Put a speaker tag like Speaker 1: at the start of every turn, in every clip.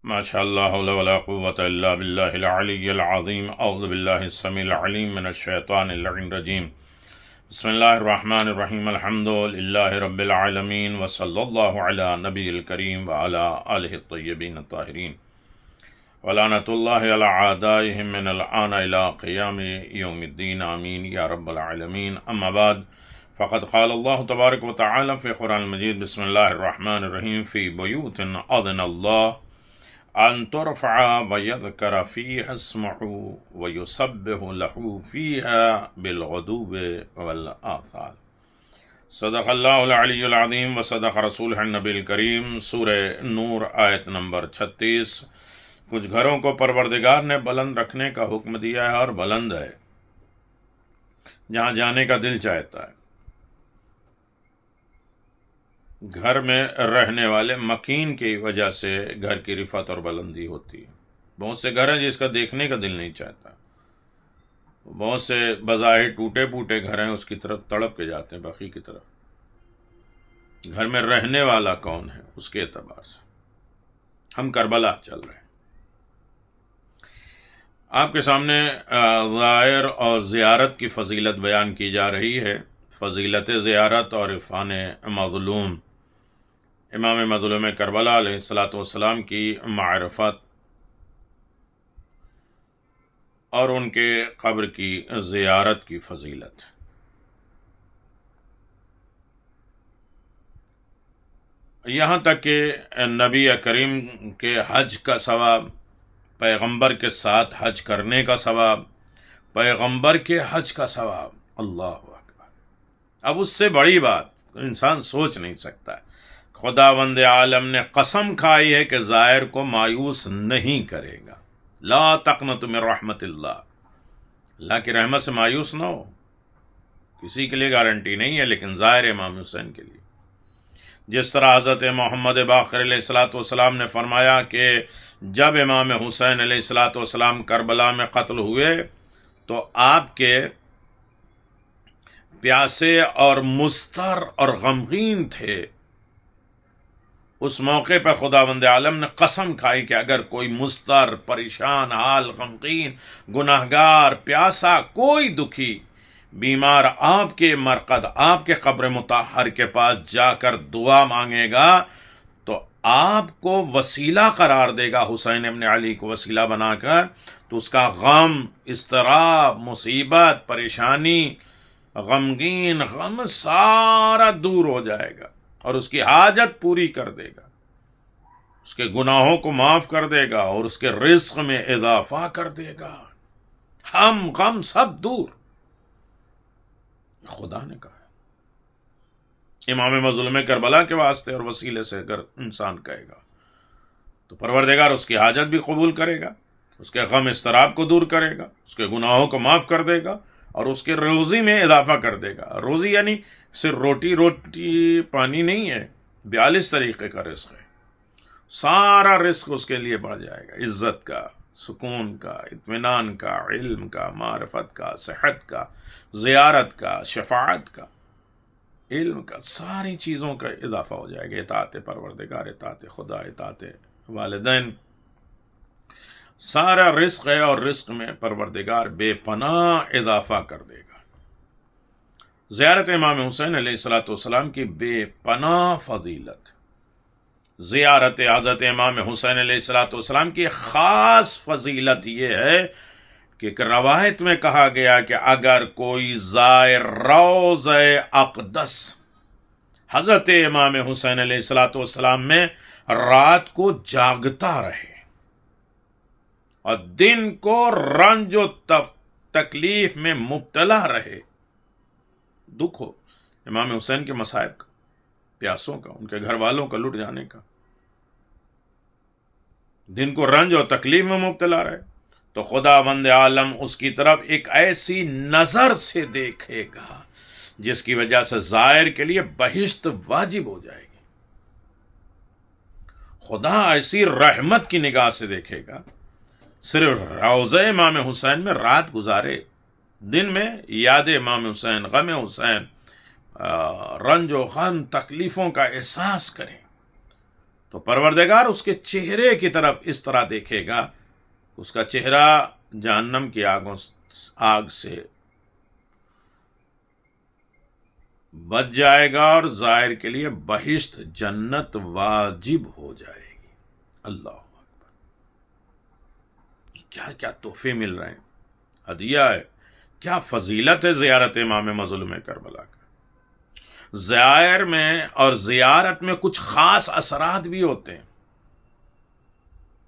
Speaker 1: ما شاء الله لا حول ولا قوة إلا بالله العلي العظيم. أعوذ بالله السميع العليم من الشيطان اللعين الرجيم. بسم الله الرحمن الرحيم. الحمد لله رب العالمين، وصلى الله على نبي الكريم وعلى آله الطيبين الطاهرين، ولعنة الله على أعدائهم من الآن إلى قيام يوم الدين. آمين يا رب العالمين. أما بعد، فقد قال الله تبارك وتعالى في القرآن المجيد: بسم الله الرحمن الرحيم. في بيوت أذن الله أن ترفع ويذكر فيها اسمه ويسبح له فيها بالغدو والآصال. صدق اللہ العلی العظیم وصدق رسولہ النبی الکریم. سورہ نور آیت نمبر 36. کچھ گھروں کو پروردگار نے بلند رکھنے کا حکم دیا ہے، اور بلند ہے جہاں جانے کا دل چاہتا ہے. گھر میں رہنے والے مکین کی وجہ سے گھر کی رفعت اور بلندی ہوتی ہے. بہت سے گھر ہیں جس کا دیکھنے کا دل نہیں چاہتا. بہت سے بظاہر ٹوٹے پوٹے گھر ہیں، اس کی طرف تڑپ کے جاتے ہیں، باقی کی طرف. گھر میں رہنے والا کون ہے اس کے اعتبار سے ہم کربلا چل رہے ہیں. آپ کے سامنے زائر اور زیارت کی فضیلت بیان کی جا رہی ہے. فضیلت زیارت اور عرفان مظلوم، امام مظلوم کربلا علیہ السلام کی معرفت اور ان کے قبر کی زیارت کی فضیلت. یہاں تک کہ نبی کریم کے حج کا ثواب، پیغمبر کے ساتھ حج کرنے کا ثواب، پیغمبر کے حج کا ثواب، اللہ اکبر. اب اس سے بڑی بات انسان سوچ نہیں سکتا. خداوند عالم نے قسم کھائی ہے کہ زائر کو مایوس نہیں کرے گا. لا تقنطوا من رحمت اللہ. اللہ کی رحمت سے مایوس نہ ہو. کسی کے لیے گارنٹی نہیں ہے، لیکن زائر امام حسین کے لیے. جس طرح حضرت محمد باقر علیہ السلام نے فرمایا کہ جب امام حسین علیہ السلام کربلا میں قتل ہوئے تو آپ کے پیاسے اور مضطر اور غمگین تھے. اس موقع پر خداوند عالم نے قسم کھائی کہ اگر کوئی مضطر، پریشان حال، غمگین، گناہگار، پیاسا، کوئی دکھی بیمار آپ کے مرقد، آپ کے قبر مطہر کے پاس جا کر دعا مانگے گا تو آپ کو وسیلہ قرار دے گا، حسین ابن علی کو وسیلہ بنا کر، تو اس کا غم، اضطراب، مصیبت، پریشانی، غمگین غم سارا دور ہو جائے گا اور اس کی حاجت پوری کر دے گا، اس کے گناہوں کو معاف کر دے گا اور اس کے رزق میں اضافہ کر دے گا. ہم غم سب دور. خدا نے کہا ہے. امام مظلوم کربلا کے واسطے اور وسیلے سے اگر انسان کہے گا تو پروردگار اس کی حاجت بھی قبول کرے گا، اس کے غم اضطراب کو دور کرے گا، اس کے گناہوں کو معاف کر دے گا اور اس کے روزی میں اضافہ کر دے گا. روزی یعنی صرف روٹی پانی نہیں ہے، 42 طریقے کا رزق ہے. سارا رزق اس کے لیے بڑھ جائے گا. عزت کا، سکون کا، اطمینان کا، علم کا، معرفت کا، صحت کا، زیارت کا، شفاعت کا، علم کا، ساری چیزوں کا اضافہ ہو جائے گا. اطاعت پروردگار، اطاعت خدا، اطاعت والدین، سارا رزق ہے اور رزق میں پروردگار بے پناہ اضافہ کر دے گا. زیارت امام حسین علیہ السلام کی بے پناہ فضیلت. زیارت حضرت امام حسین علیہ السلام کی خاص فضیلت یہ ہے کہ ایک روایت میں کہا گیا کہ اگر کوئی زائر روضہ اقدس حضرت امام حسین علیہ السلام میں رات کو جاگتا رہے اور دن کو رنج و تکلیف میں مبتلا رہے، دکھ ہو امام حسین کے مصائب کا، پیاسوں کا، ان کے گھر والوں کا لٹ جانے کا، دن کو رنج اور تکلیف میں مبتلا رہے، تو خداوند عالم اس کی طرف ایک ایسی نظر سے دیکھے گا جس کی وجہ سے زائر کے لیے بہشت واجب ہو جائے گی. خدا ایسی رحمت کی نگاہ سے دیکھے گا. صرف روضہ امام حسین میں رات گزارے، دن میں یاد امام حسین، غم حسین، رنج و غم، تکلیفوں کا احساس کریں، تو پروردگار اس کے چہرے کی طرف اس طرح دیکھے گا، اس کا چہرہ جہنم کی آگ سے بچ جائے گا اور زائر کے لیے بہشت جنت واجب ہو جائے گی۔ اللہ اکبر، کیا کیا تحفے مل رہے ہیں، ہدیہ ہے، کیا فضیلت ہے زیارت امام مظلوم کربلا کا۔ زائر میں اور زیارت میں کچھ خاص اثرات بھی ہوتے ہیں۔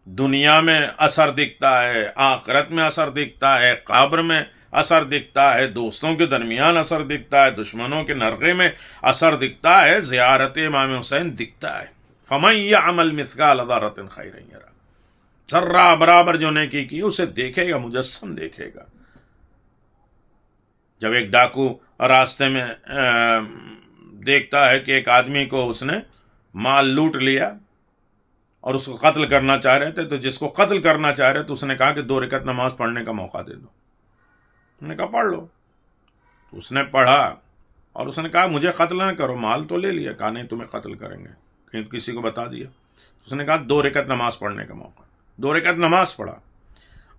Speaker 1: دنیا میں اثر دکھتا ہے، آخرت میں اثر دکھتا ہے، قبر میں اثر دکھتا ہے، دوستوں کے درمیان اثر دکھتا ہے، دشمنوں کے نرغے میں اثر دکھتا ہے، زیارت امام حسین دکھتا ہے۔ فَمَن يَعْمَلْ مِثْقَالَ ذَرَّةٍ خَيْرًا يَرَهُ، ذرہ برابر جو نیکی کی اسے دیکھے گا، مجسم دیکھے گا۔ جب ایک ڈاکو راستے میں دیکھتا ہے کہ ایک آدمی کو اس نے مال لوٹ لیا اور اس کو قتل کرنا چاہ رہے تھے، تو جس کو قتل کرنا چاہ رہے تو اس نے کہا کہ 2 رکعت نماز پڑھنے کا موقع دے دو۔ انہوں نے کہا پڑھ لو، تو اس نے پڑھا اور اس نے کہا مجھے قتل نہ کرو، مال تو لے لیا، کہا نہیں تمہیں قتل کریں گے، کہیں کسی کو بتا دیا۔ اس نے کہا 2 رکعت نماز پڑھنے کا موقع، 2 رکعت نماز پڑھا،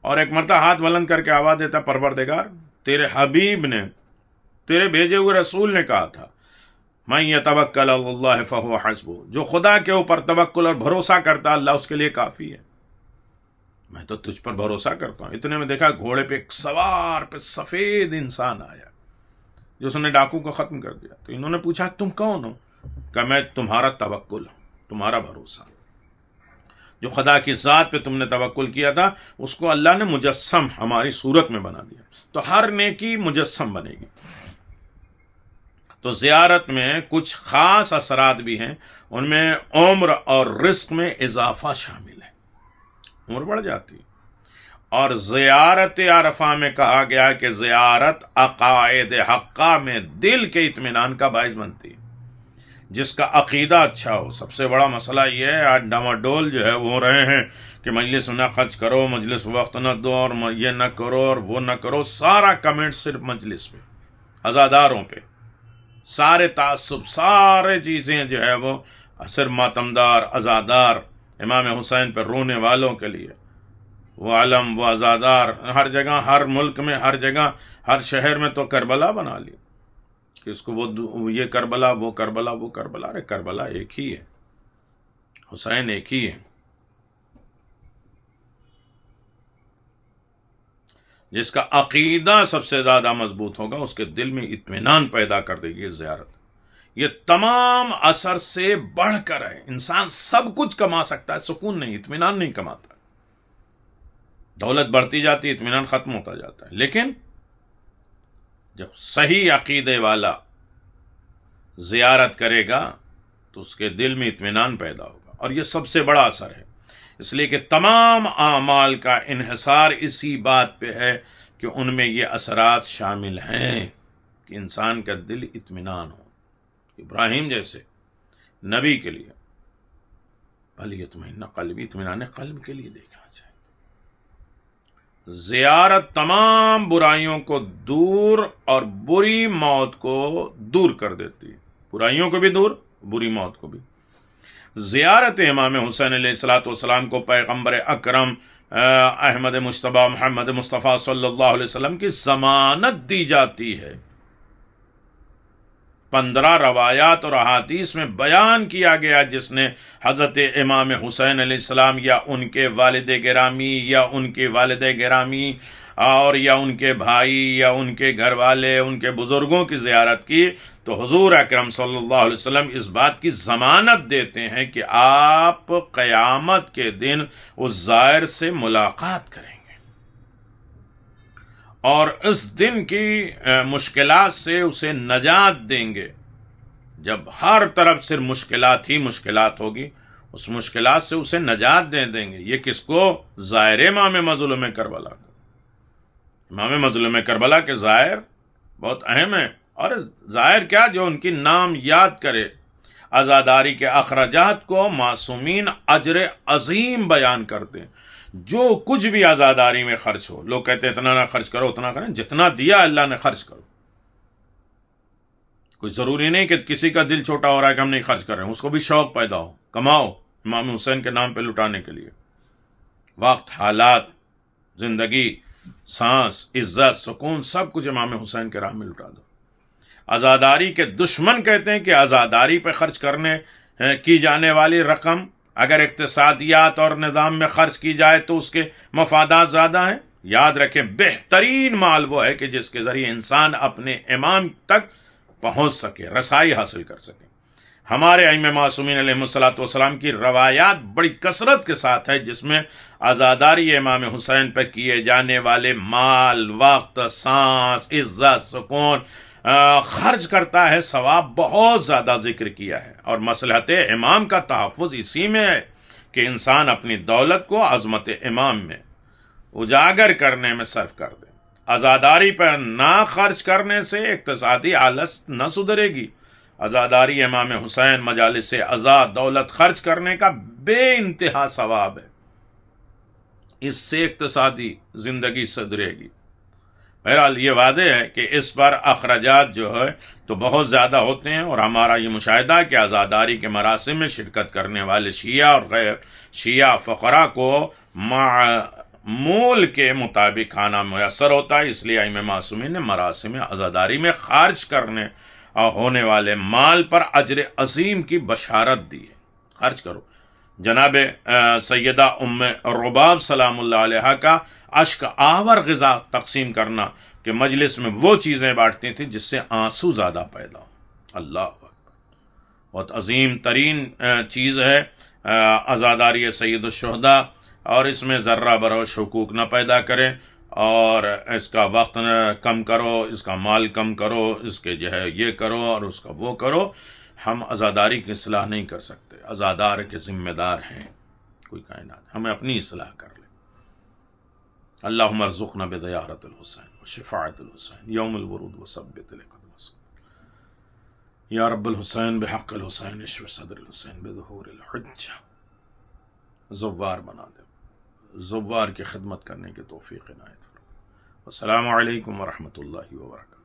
Speaker 1: اور ایک مرتبہ ہاتھ بلند کر کے آواز دیتا، پروردگار تیرے حبیب نے، تیرے بھیجے ہوئے رسول نے کہا تھا مَن يَتَوَکَّلْ عَلَى اللَّهِ فَهُوَ حَسْبُهُ، جو خدا کے اوپر توکل اور بھروسہ کرتا اللہ اس کے لیے کافی ہے۔ میں تو تجھ پر بھروسہ کرتا ہوں۔ اتنے میں دیکھا گھوڑے پہ ایک سوار پہ سفید انسان آیا جو اس نے ڈاکو کو ختم کر دیا۔ تو انہوں نے پوچھا تم کون ہو؟ کہ میں تمہارا توکل ہوں، تمہارا بھروسہ، جو خدا کی ذات پہ تم نے توکل کیا تھا اس کو اللہ نے مجسم ہماری صورت میں بنا دیا، تو ہر نیکی مجسم بنے گی۔ تو زیارت میں کچھ خاص اثرات بھی ہیں، ان میں عمر اور رزق میں اضافہ شامل ہے، عمر بڑھ جاتی۔ اور زیارت عرفہ میں کہا گیا کہ زیارت عقائد حقہ میں دل کے اطمینان کا باعث بنتی ہے۔ جس کا عقیدہ اچھا ہو، سب سے بڑا مسئلہ یہ ہے آج ڈاواڈول جو ہے وہ ہو رہے ہیں کہ مجلس نہ خرچ کرو، مجلس وقت نہ دو، اور یہ نہ کرو اور وہ نہ کرو، سارا کمنٹ صرف مجلس پہ، عزاداروں پہ، سارے تعصب، سارے چیزیں جو ہے وہ صرف ماتمدار، عزادار، امام حسین پہ رونے والوں کے لیے، وہ علم، وہ عزادار، ہر جگہ، ہر ملک میں، ہر جگہ، ہر شہر میں تو کربلا بنا لی کہ اس کو وہ یہ کربلا، وہ کربلا، وہ کربلا۔ ارے کربلا ایک ہی ہے، حسین ایک ہی ہے۔ جس کا عقیدہ سب سے زیادہ مضبوط ہوگا اس کے دل میں اطمینان پیدا کر دے گی زیارت۔ یہ تمام اثر سے بڑھ کر ہے۔ انسان سب کچھ کما سکتا ہے، سکون نہیں، اطمینان نہیں کماتا۔ دولت بڑھتی جاتی، اطمینان ختم ہوتا جاتا ہے۔ لیکن جب صحیح عقیدے والا زیارت کرے گا تو اس کے دل میں اطمینان پیدا ہوگا، اور یہ سب سے بڑا اثر ہے۔ اس لیے کہ تمام اعمال کا انحصار اسی بات پہ ہے کہ ان میں یہ اثرات شامل ہیں کہ انسان کا دل اطمینان ہو۔ ابراہیم جیسے نبی کے لیے بَلْ قلبی، اطمینان قلب کے لیے دیکھنا چاہیے۔ زیارت تمام برائیوں کو دور اور بری موت کو دور کر دیتی ہے، برائیوں کو بھی دور، بری موت کو بھی۔ زیارت امام حسین علیہ السلام کو پیغمبر اکرم احمد مجتبیٰ محمد مصطفیٰ صلی اللہ علیہ وسلم کی ضمانت دی جاتی ہے۔ 15 روایات اور احادیث میں بیان کیا گیا جس نے حضرت امام حسین علیہ السلام یا ان کے والد گرامی یا ان کے والد گرامی اور یا ان کے بھائی یا ان کے گھر والے، ان کے بزرگوں کی زیارت کی، تو حضور اکرم صلی اللہ علیہ وسلم اس بات کی ضمانت دیتے ہیں کہ آپ قیامت کے دن اس زائر سے ملاقات کریں گے، اور اس دن کی مشکلات سے اسے نجات دیں گے۔ جب ہر طرف صرف مشکلات ہی مشکلات ہوگی، اس مشکلات سے اسے نجات دیں گے۔ یہ کس کو؟ زائر امام مظلوم کربلا کو۔ امام مظلوم کربلا کے زائر بہت اہم ہیں، اور زائر کیا، جو ان کی نام یاد کرے، عزاداری کے اخراجات کو معصومین اجر عظیم بیان کرتے ہیں۔ جو کچھ بھی عزاداری میں خرچ ہو، لوگ کہتے ہیں اتنا نہ خرچ کرو، اتنا کریں، جتنا دیا اللہ نے خرچ کرو۔ کوئی ضروری نہیں کہ کسی کا دل چھوٹا ہو رہا ہے کہ ہم نہیں خرچ کر رہے ہیں، اس کو بھی شوق پیدا ہو، کماؤ، امام حسین کے نام پہ لٹانے کے لیے، وقت، حالات، زندگی، سانس، عزت، سکون، سب کچھ امام حسین کے راہ میں لٹا دو۔ عزاداری کے دشمن کہتے ہیں کہ عزاداری پہ خرچ کرنے کی جانے والی رقم اگر اقتصادیات اور نظام میں خرچ کی جائے تو اس کے مفادات زیادہ ہیں۔ یاد رکھیں، بہترین مال وہ ہے کہ جس کے ذریعے انسان اپنے امام تک پہنچ سکے، رسائی حاصل کر سکے۔ ہمارے ائمہ معصومین علیہ الصلوۃ والسلام کی روایات بڑی کثرت کے ساتھ ہے جس میں عزاداری امام حسین پر کیے جانے والے مال، وقت، سانس، عزت، سکون خرچ کرتا ہے، ثواب بہت زیادہ ذکر کیا ہے۔ اور مصلحت امام کا تحفظ اسی میں ہے کہ انسان اپنی دولت کو عظمت امام میں اجاگر کرنے میں صرف کر دے۔ عزاداری پر نہ خرچ کرنے سے اقتصادی حالت نہ سدھرے گی۔ عزاداری امام حسین، مجالس عزا، دولت خرچ کرنے کا بے انتہا ثواب ہے، اس سے اقتصادی زندگی سدھرے گی۔ بہرحال یہ واضح ہے کہ اس پر اخراجات جو ہے تو بہت زیادہ ہوتے ہیں، اور ہمارا یہ مشاہدہ ہے کہ عزاداری کے مراسم میں شرکت کرنے والے شیعہ اور غیر شیعہ فقراء کو معمول کے مطابق کھانا میسر ہوتا ہے۔ اس لیے ائمہ معصومین نے مراسم عزاداری میں خارج کرنے ہونے والے مال پر اجر عظیم کی بشارت دی ہے۔ خرچ کرو۔ جناب سیدہ ام رباب سلام اللہ علیہ کا اشک آور غذا تقسیم کرنا کہ مجلس میں وہ چیزیں بانٹتی تھیں جس سے آنسو زیادہ پیدا ہو۔ اللہ اکبر، بہت عظیم ترین چیز ہے عزاداری سید الشہداء، اور اس میں ذرہ برو شکوک نہ پیدا کریں، اور اس کا وقت کم کرو، اس کا مال کم کرو، اس کے جو ہے یہ کرو اور اس کا وہ کرو۔ ہم عزاداری کی اصلاح نہیں کر سکتے، عزادار کے ذمہ دار ہیں کوئی کائنات، ہمیں اپنی اصلاح کر لیں۔ اللہم ارزقنا بزیارت الحسین وشفاعت الحسین یوم الورود وثبت لقدم الصدق یا رب الحسین بحق الحسین اشف صدر الحسین بظہور الحجہ۔ زوار بنا دے، زوار کی خدمت کرنے کی توفیق عنایت فرما۔ السلام علیکم ورحمۃ اللہ وبرکاتہ۔